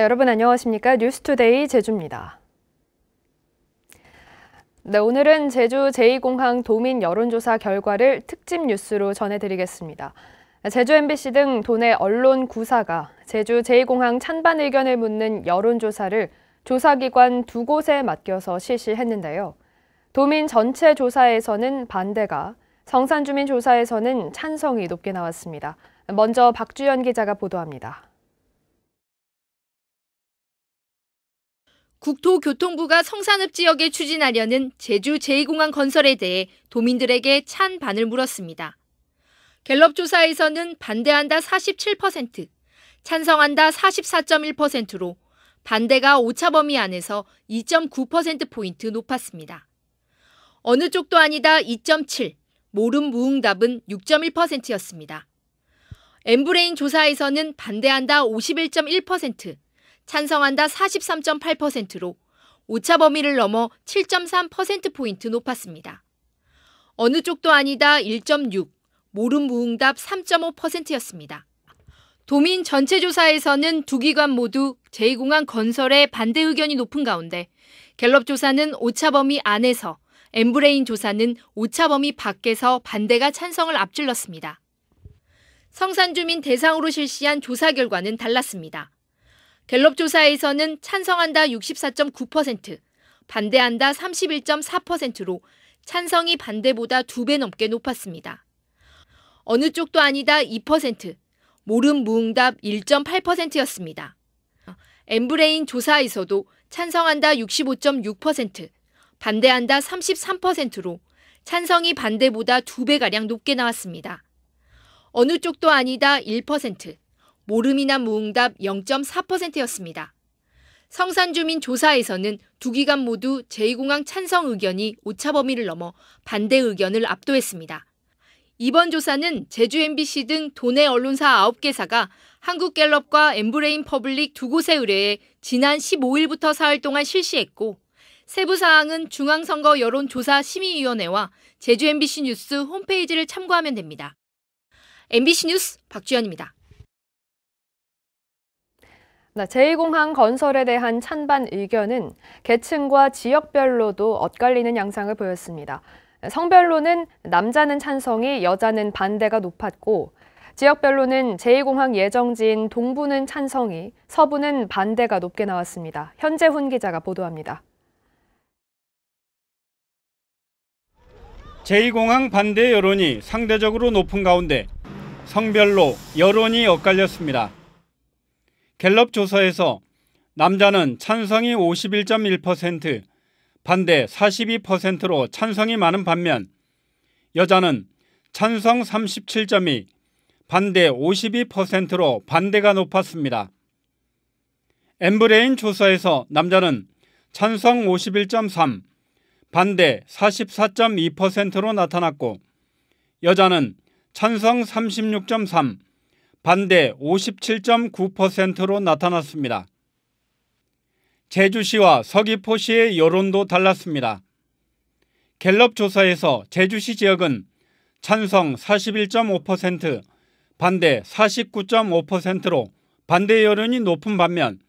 네, 여러분 안녕하십니까? 뉴스투데이 제주입니다. 네, 오늘은 제주 제2공항 도민 여론조사 결과를 특집 뉴스로 전해드리겠습니다. 제주 MBC 등 도내 언론 9사가 제주 제2공항 찬반 의견을 묻는 여론조사를 조사기관 2곳에 맡겨서 실시했는데요. 도민 전체 조사에서는 반대가, 성산주민 조사에서는 찬성이 높게 나왔습니다. 먼저 박주연 기자가 보도합니다. 국토교통부가 성산읍 지역에 추진하려는 제주 제2공항 건설에 대해 도민들에게 찬반을 물었습니다. 갤럽 조사에서는 반대한다 47%, 찬성한다 44.1%로 반대가 오차 범위 안에서 2.9%포인트 높았습니다. 어느 쪽도 아니다 2.7, 모름 무응답은 6.1%였습니다. 엠브레인 조사에서는 반대한다 51.1%, 찬성한다 43.8%로 오차 범위를 넘어 7.3%포인트 높았습니다. 어느 쪽도 아니다 1.6, 모름 무응답 3.5%였습니다. 도민 전체 조사에서는 두 기관 모두 제2공항 건설에 반대 의견이 높은 가운데 갤럽 조사는 오차 범위 안에서, 엠브레인 조사는 오차 범위 밖에서 반대가 찬성을 앞질렀습니다. 성산주민 대상으로 실시한 조사 결과는 달랐습니다. 갤럽 조사에서는 찬성한다 64.9%, 반대한다 31.4%로 찬성이 반대보다 2배 넘게 높았습니다. 어느 쪽도 아니다 2%, 모름 무응답 1.8%였습니다. 엠브레인 조사에서도 찬성한다 65.6%, 반대한다 33%로 찬성이 반대보다 2배가량 높게 나왔습니다. 어느 쪽도 아니다 1%, 모름이나 무응답 0.4%였습니다. 성산주민 조사에서는 두 기관 모두 제2공항 찬성 의견이 오차 범위를 넘어 반대 의견을 압도했습니다. 이번 조사는 제주 MBC 등 도내 언론사 9개사가 한국갤럽과 엠브레인 퍼블릭 두 곳에 의뢰해 지난 15일부터 사흘 동안 실시했고, 세부 사항은 중앙선거 여론조사심의위원회와 제주 MBC 뉴스 홈페이지를 참고하면 됩니다. MBC 뉴스 박주연입니다. 제2공항 건설에 대한 찬반 의견은 계층과 지역별로도 엇갈리는 양상을 보였습니다. 성별로는 남자는 찬성이, 여자는 반대가 높았고, 지역별로는 제2공항 예정지인 동부는 찬성이, 서부는 반대가 높게 나왔습니다. 현재훈 기자가 보도합니다. 제2공항 반대 여론이 상대적으로 높은 가운데 성별로 여론이 엇갈렸습니다. 갤럽 조사에서 남자는 찬성이 51.1%, 반대 42%로 찬성이 많은 반면 여자는 찬성 37.2, 반대 52%로 반대가 높았습니다. 엠브레인 조사에서 남자는 찬성 51.3, 반대 44.2%로 나타났고 여자는 찬성 36.3, 반대 57.9%로 나타났습니다. 제주시와 서귀포시의 여론도 달랐습니다. 갤럽 조사에서 제주시 지역은 찬성 41.5%, 반대 49.5%로 반대 여론이 높은 반면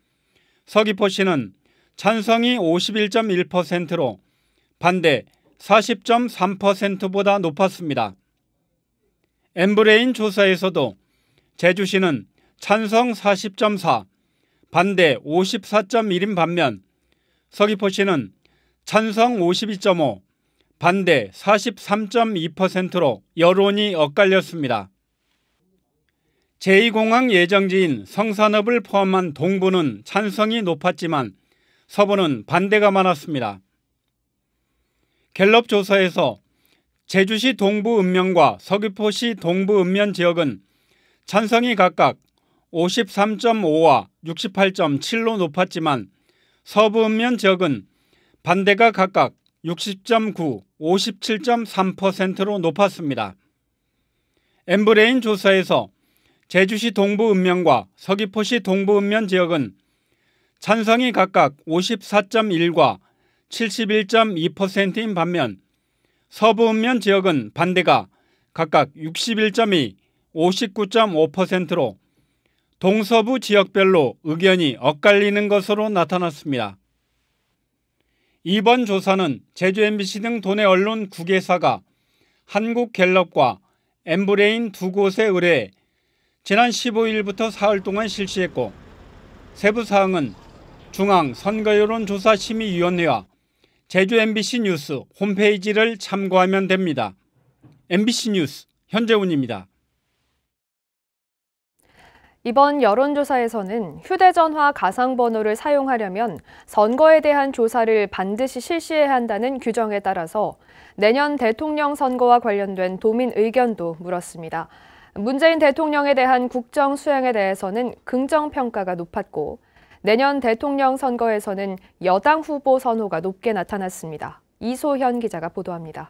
서귀포시는 찬성이 51.1%로 반대 40.3%보다 높았습니다. 엠브레인 조사에서도 제주시는 찬성 40.4, 반대 54.1인 반면 서귀포시는 찬성 52.5, 반대 43.2%로 여론이 엇갈렸습니다. 제2공항 예정지인 성산읍을 포함한 동부는 찬성이 높았지만 서부는 반대가 많았습니다. 갤럽 조사에서 제주시 동부 읍면과 서귀포시 동부 읍면 지역은 찬성이 각각 53.5와 68.7로 높았지만 서부 읍면 지역은 반대가 각각 60.9, 57.3%로 높았습니다. 엠브레인 조사에서 제주시 동부 읍면과 서귀포시 동부 읍면 지역은 찬성이 각각 54.1과 71.2%인 반면 서부 읍면 지역은 반대가 각각 61.2, 59.5%로 동서부 지역별로 의견이 엇갈리는 것으로 나타났습니다. 이번 조사는 제주 MBC 등 도내 언론 9개사가 한국갤럽과 엠브레인 두 곳에 의뢰해 지난 15일부터 사흘 동안 실시했고 세부 사항은 중앙선거여론조사심의위원회와 제주 MBC 뉴스 홈페이지를 참고하면 됩니다. MBC 뉴스 현재훈입니다. 이번 여론조사에서는 휴대전화 가상번호를 사용하려면 선거에 대한 조사를 반드시 실시해야 한다는 규정에 따라서 내년 대통령 선거와 관련된 도민 의견도 물었습니다. 문재인 대통령에 대한 국정 수행에 대해서는 긍정평가가 높았고 내년 대통령 선거에서는 여당 후보 선호가 높게 나타났습니다. 이소현 기자가 보도합니다.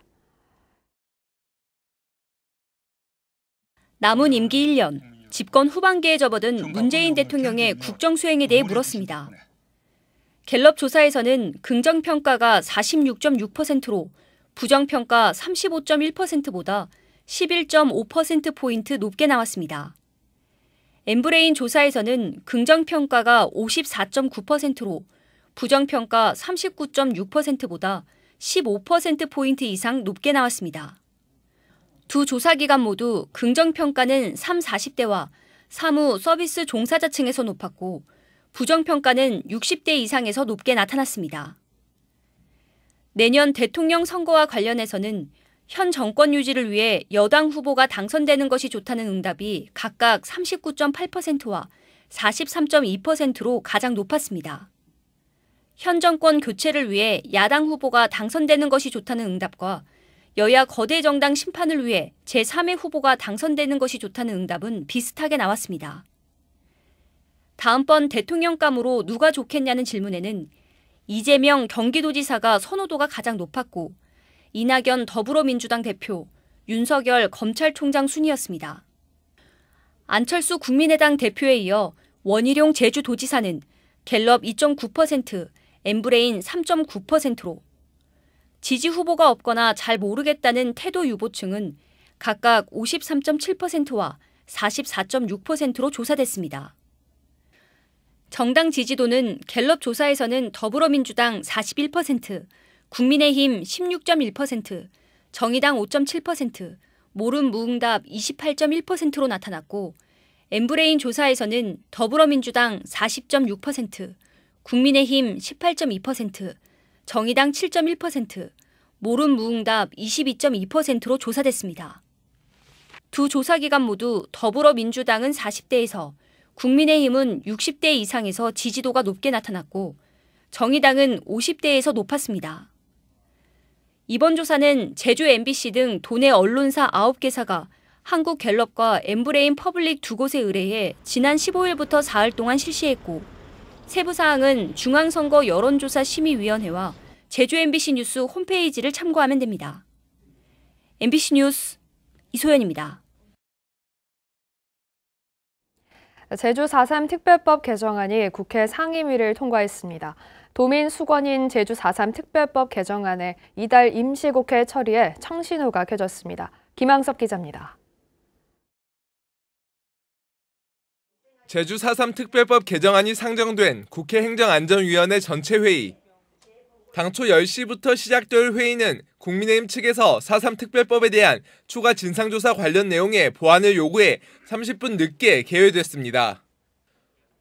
남은 임기 1년, 집권 후반기에 접어든 문재인 대통령의 국정 수행에 대해 물었습니다. 갤럽 조사에서는 긍정평가가 46.6%로 부정평가 35.1%보다 11.5%포인트 높게 나왔습니다. 엠브레인 조사에서는 긍정평가가 54.9%로 부정평가 39.6%보다 15%포인트 이상 높게 나왔습니다. 두 조사기관 모두 긍정평가는 30, 40대와 사무, 서비스 종사자층에서 높았고 부정평가는 60대 이상에서 높게 나타났습니다. 내년 대통령 선거와 관련해서는 현 정권 유지를 위해 여당 후보가 당선되는 것이 좋다는 응답이 각각 39.8%와 43.2%로 가장 높았습니다. 현 정권 교체를 위해 야당 후보가 당선되는 것이 좋다는 응답과 여야 거대 정당 심판을 위해 제3의 후보가 당선되는 것이 좋다는 응답은 비슷하게 나왔습니다. 다음번 대통령감으로 누가 좋겠냐는 질문에는 이재명 경기도지사가 선호도가 가장 높았고 이낙연 더불어민주당 대표, 윤석열 검찰총장 순이었습니다. 안철수 국민의당 대표에 이어 원희룡 제주도지사는 갤럽 2.9%, 엠브레인 3.9%로 지지 후보가 없거나 잘 모르겠다는 태도 유보층은 각각 53.7%와 44.6%로 조사됐습니다. 정당 지지도는 갤럽 조사에서는 더불어민주당 41%, 국민의힘 16.1%, 정의당 5.7%, 모름 무응답 28.1%로 나타났고 엠브레인 조사에서는 더불어민주당 40.6%, 국민의힘 18.2%, 정의당 7.1%, 모름 무응답 22.2%로 조사됐습니다. 두 조사기관 모두 더불어민주당은 40대에서 국민의힘은 60대 이상에서 지지도가 높게 나타났고 정의당은 50대에서 높았습니다. 이번 조사는 제주 MBC 등 도내 언론사 9개사가 한국갤럽과 엠브레인 퍼블릭 두 곳에 의뢰해 지난 15일부터 사흘 동안 실시했고 세부 사항은 중앙선거 여론조사 심의위원회와 제주 MBC 뉴스 홈페이지를 참고하면 됩니다. MBC 뉴스 이소연입니다. 제주 4.3 특별법 개정안이 국회 상임위를 통과했습니다. 도민 수건인 제주 4.3 특별법 개정안에 이달 임시국회 처리에 청신호가 켜졌습니다. 김항섭 기자입니다. 제주 4.3 특별법 개정안이 상정된 국회 행정안전위원회 전체회의. 당초 10시부터 시작될 회의는 국민의힘 측에서 4.3 특별법에 대한 추가 진상조사 관련 내용의 보완을 요구해 30분 늦게 개회됐습니다.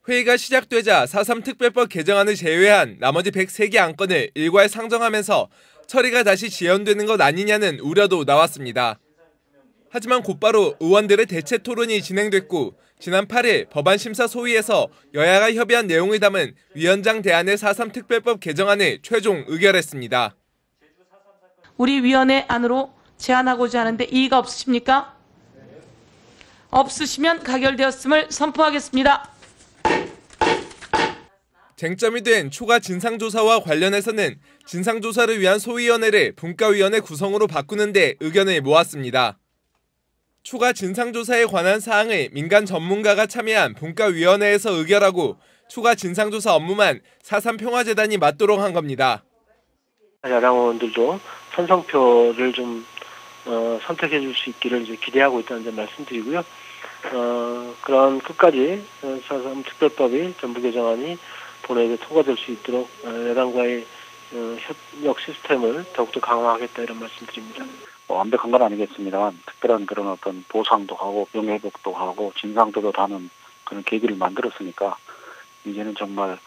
회의가 시작되자 4.3 특별법 개정안을 제외한 나머지 103개 안건을 일괄 상정하면서 처리가 다시 지연되는 것 아니냐는 우려도 나왔습니다. 하지만 곧바로 의원들의 대체 토론이 진행됐고 지난 8일 법안심사소위에서 여야가 협의한 내용을 담은 위원장 대안의 4.3 특별법 개정안을 최종 의결했습니다. 우리 위원회 안으로 제안하고자 하는데 이의가 없으십니까? 없으시면 가결되었음을 선포하겠습니다. 쟁점이 된 추가 진상조사와 관련해서는 진상조사를 위한 소위원회를 분과위원회 구성으로 바꾸는 데 의견을 모았습니다. 추가 진상조사에 관한 사항을 민간 전문가가 참여한 분과위원회에서 의결하고 추가 진상조사 업무만 4.3 평화재단이 맡도록 한 겁니다. 야당 의원들도 찬성표를 좀 선택해 줄 수 있기를 이제 기대하고 있다는 점 말씀드리고요. 그런 끝까지 4.3 특별법이 전부 개정안이 본회의에 통과될 수 있도록 여당과의 협력 시스템을 더욱더 강화하겠다 이런 말씀드립니다. 완벽한 건 아니겠습니다만 특별한 그런 어떤 보상도 하고 명예회복도 하고 진상도 하는 그런 계기를 만들었으니까 이제는 정말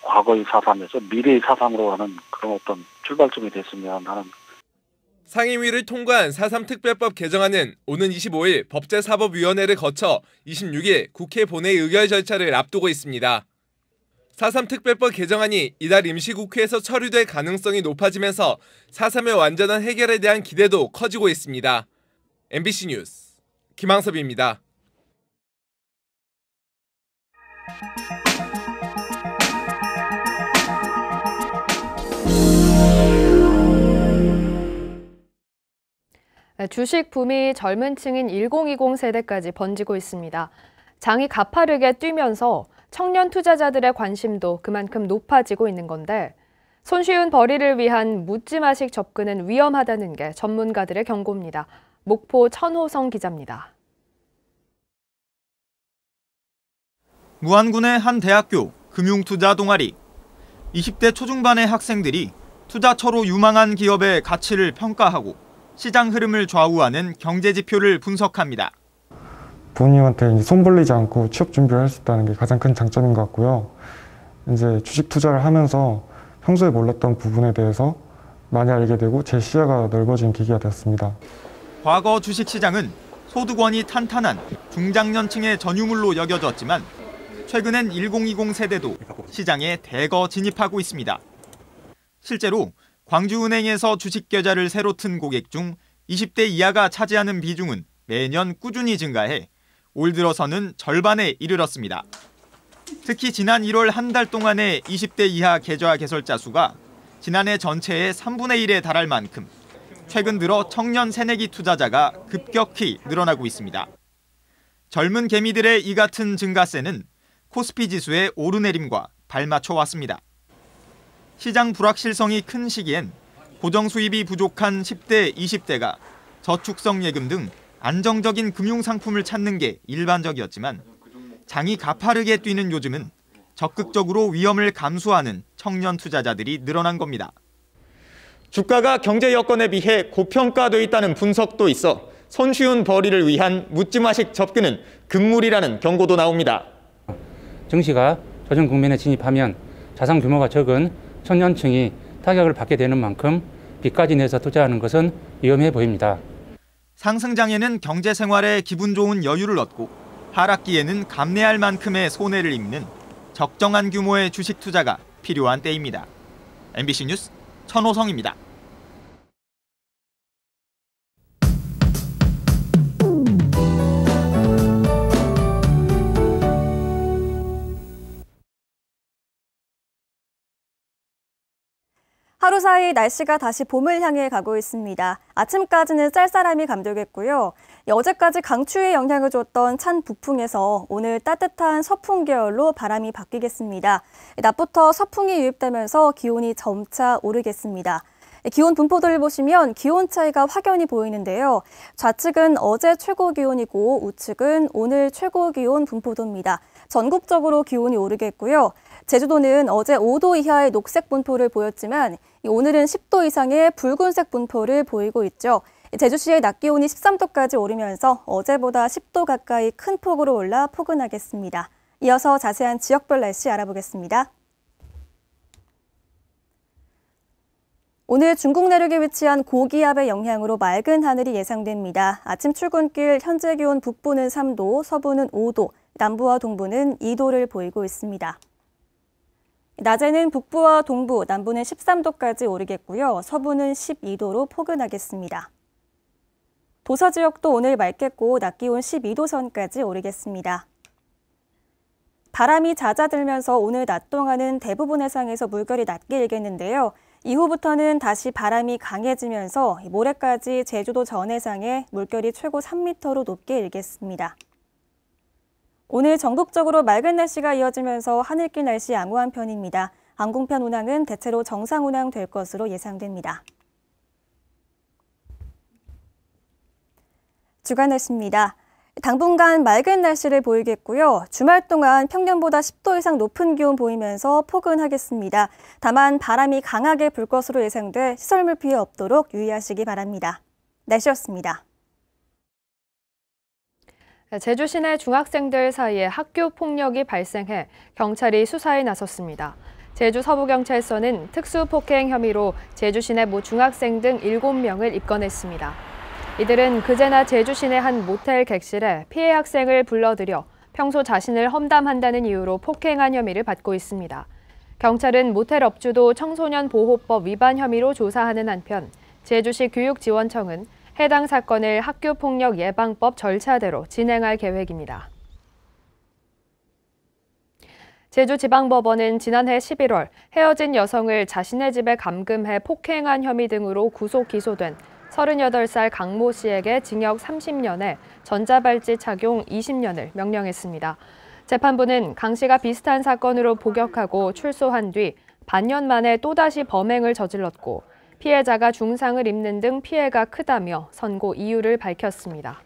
과거의 4.3에서 미래의 4.3으로 가는 그런 어떤 출발점이 됐으면 하는. 상임위를 통과한 4.3 특별법 개정안은 오는 25일 법제사법위원회를 거쳐 26일 국회 본회의 의결 절차를 앞두고 있습니다. 4.3 특별법 개정안이 이달 임시국회에서 처리될 가능성이 높아지면서 4.3의 완전한 해결에 대한 기대도 커지고 있습니다. MBC 뉴스 김항섭입니다. 주식 붐이 젊은 층인 1020 세대까지 번지고 있습니다. 장이 가파르게 뛰면서 청년 투자자들의 관심도 그만큼 높아지고 있는 건데 손쉬운 벌이를 위한 묻지마식 접근은 위험하다는 게 전문가들의 경고입니다. 목포 천호성 기자입니다. 무안군의 한 대학교 금융투자 동아리. 20대 초중반의 학생들이 투자처로 유망한 기업의 가치를 평가하고 시장 흐름을 좌우하는 경제 지표를 분석합니다. 부모님한테 손 벌리지 않고 취업 준비를 할 수 있다는 게 가장 큰 장점인 것 같고요. 이제 주식 투자를 하면서 평소에 몰랐던 부분에 대해서 많이 알게 되고 제 시야가 넓어진 계기가 되었습니다. 과거 주식 시장은 소득원이 탄탄한 중장년층의 전유물로 여겨졌지만 최근엔 1020 세대도 시장에 대거 진입하고 있습니다. 실제로 광주은행에서 주식 계좌를 새로 튼 고객 중 20대 이하가 차지하는 비중은 매년 꾸준히 증가해 올 들어서는 절반에 이르렀습니다. 특히 지난 1월 한 달 동안의 20대 이하 계좌 개설자 수가 지난해 전체의 3분의 1에 달할 만큼 최근 들어 청년 새내기 투자자가 급격히 늘어나고 있습니다. 젊은 개미들의 이 같은 증가세는 코스피 지수의 오르내림과 발맞춰 왔습니다. 시장 불확실성이 큰 시기엔 고정 수입이 부족한 10대, 20대가 저축성 예금 등 안정적인 금융상품을 찾는 게 일반적이었지만 장이 가파르게 뛰는 요즘은 적극적으로 위험을 감수하는 청년 투자자들이 늘어난 겁니다. 주가가 경제 여건에 비해 고평가돼 있다는 분석도 있어 손쉬운 벌이를 위한 묻지마식 접근은 금물이라는 경고도 나옵니다. 증시가 조정 국면에 진입하면 자산 규모가 적은 청년층이 타격을 받게 되는 만큼 빚까지 내서 투자하는 것은 위험해 보입니다. 상승장에는 경제 생활에 기분 좋은 여유를 얻고 하락기에는 감내할 만큼의 손해를 입는 적정한 규모의 주식 투자가 필요한 때입니다. MBC 뉴스 천호성입니다. 하루 사이 날씨가 다시 봄을 향해 가고 있습니다. 아침까지는 쌀쌀함이 감돌겠고요. 어제까지 강추위의 영향을 줬던 찬 북풍에서 오늘 따뜻한 서풍 계열로 바람이 바뀌겠습니다. 낮부터 서풍이 유입되면서 기온이 점차 오르겠습니다. 기온 분포도를 보시면 기온 차이가 확연히 보이는데요. 좌측은 어제 최고 기온이고 우측은 오늘 최고 기온 분포도입니다. 전국적으로 기온이 오르겠고요. 제주도는 어제 5도 이하의 녹색 분포를 보였지만 오늘은 10도 이상의 붉은색 분포를 보이고 있죠. 제주시의 낮 기온이 13도까지 오르면서 어제보다 10도 가까이 큰 폭으로 올라 포근하겠습니다. 이어서 자세한 지역별 날씨 알아보겠습니다. 오늘 중국 내륙에 위치한 고기압의 영향으로 맑은 하늘이 예상됩니다. 아침 출근길 현재 기온 북부는 3도, 서부는 5도, 남부와 동부는 2도를 보이고 있습니다. 낮에는 북부와 동부, 남부는 13도까지 오르겠고요. 서부는 12도로 포근하겠습니다. 도서 지역도 오늘 맑겠고 낮 기온 12도 선까지 오르겠습니다. 바람이 잦아들면서 오늘 낮 동안은 대부분 해상에서 물결이 낮게 일겠는데요. 이후부터는 다시 바람이 강해지면서 모레까지 제주도 전 해상에 물결이 최고 3m로 높게 일겠습니다. 오늘 전국적으로 맑은 날씨가 이어지면서 하늘길 날씨 양호한 편입니다. 항공편 운항은 대체로 정상 운항될 것으로 예상됩니다. 주간 날씨입니다. 당분간 맑은 날씨를 보이겠고요. 주말 동안 평년보다 10도 이상 높은 기온 보이면서 포근하겠습니다. 다만 바람이 강하게 불 것으로 예상돼 시설물 피해 없도록 유의하시기 바랍니다. 날씨였습니다. 제주 시내 중학생들 사이에 학교 폭력이 발생해 경찰이 수사에 나섰습니다. 제주 서부경찰서는 특수폭행 혐의로 제주 시내 모 중학생 등 7명을 입건했습니다. 이들은 그제나 제주 시내 한 모텔 객실에 피해 학생을 불러들여 평소 자신을 험담한다는 이유로 폭행한 혐의를 받고 있습니다. 경찰은 모텔 업주도 청소년 보호법 위반 혐의로 조사하는 한편 제주시 교육지원청은 해당 사건을 학교폭력 예방법 절차대로 진행할 계획입니다. 제주지방법원은 지난해 11월 헤어진 여성을 자신의 집에 감금해 폭행한 혐의 등으로 구속 기소된 38살 강모 씨에게 징역 30년에 전자발찌 착용 20년을 명령했습니다. 재판부는 강 씨가 비슷한 사건으로 복역하고 출소한 뒤 반년 만에 또다시 범행을 저질렀고 피해자가 중상을 입는 등 피해가 크다며 선고 이유를 밝혔습니다.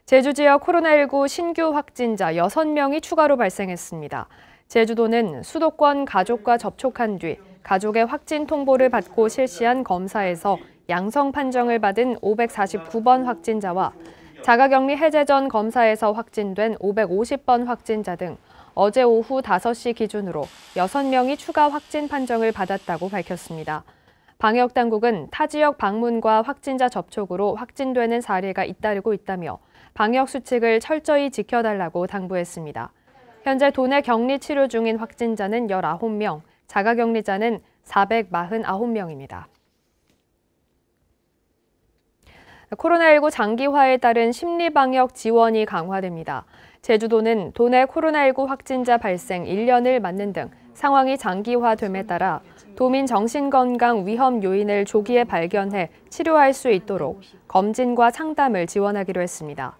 제주 지역 코로나19 신규 확진자 6명이 추가로 발생했습니다. 제주도는 수도권 가족과 접촉한 뒤 가족의 확진 통보를 받고 실시한 검사에서 양성 판정을 받은 549번 확진자와 자가격리 해제 전 검사에서 확진된 550번 확진자 등 어제 오후 5시 기준으로 6명이 추가 확진 판정을 받았다고 밝혔습니다. 방역당국은 타 지역 방문과 확진자 접촉으로 확진되는 사례가 잇따르고 있다며 방역 수칙을 철저히 지켜달라고 당부했습니다. 현재 도내 격리 치료 중인 확진자는 19명, 자가격리자는 449명입니다. 코로나19 장기화에 따른 심리방역 지원이 강화됩니다. 제주도는 도내 코로나19 확진자 발생 1년을 맞는 등 상황이 장기화됨에 따라 도민 정신건강 위험 요인을 조기에 발견해 치료할 수 있도록 검진과 상담을 지원하기로 했습니다.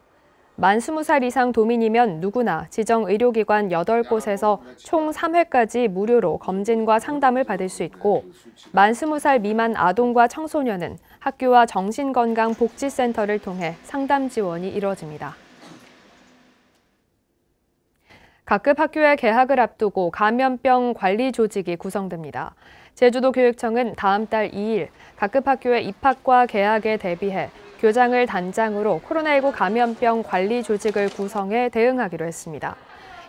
만 20살 이상 도민이면 누구나 지정 의료기관 8곳에서 총 3회까지 무료로 검진과 상담을 받을 수 있고 만 20살 미만 아동과 청소년은 학교와 정신건강복지센터를 통해 상담 지원이 이뤄집니다. 각급 학교의 개학을 앞두고 감염병 관리 조직이 구성됩니다. 제주도 교육청은 다음 달 2일 각급 학교의 입학과 개학에 대비해 교장을 단장으로 코로나19 감염병 관리 조직을 구성해 대응하기로 했습니다.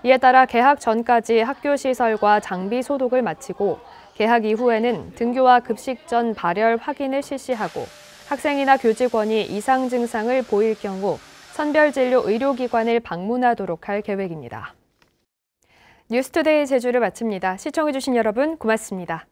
이에 따라 개학 전까지 학교 시설과 장비 소독을 마치고 개학 이후에는 등교와 급식 전 발열 확인을 실시하고 학생이나 교직원이 이상 증상을 보일 경우 선별진료 의료기관을 방문하도록 할 계획입니다. 뉴스투데이 제주를 마칩니다. 시청해주신 여러분 고맙습니다.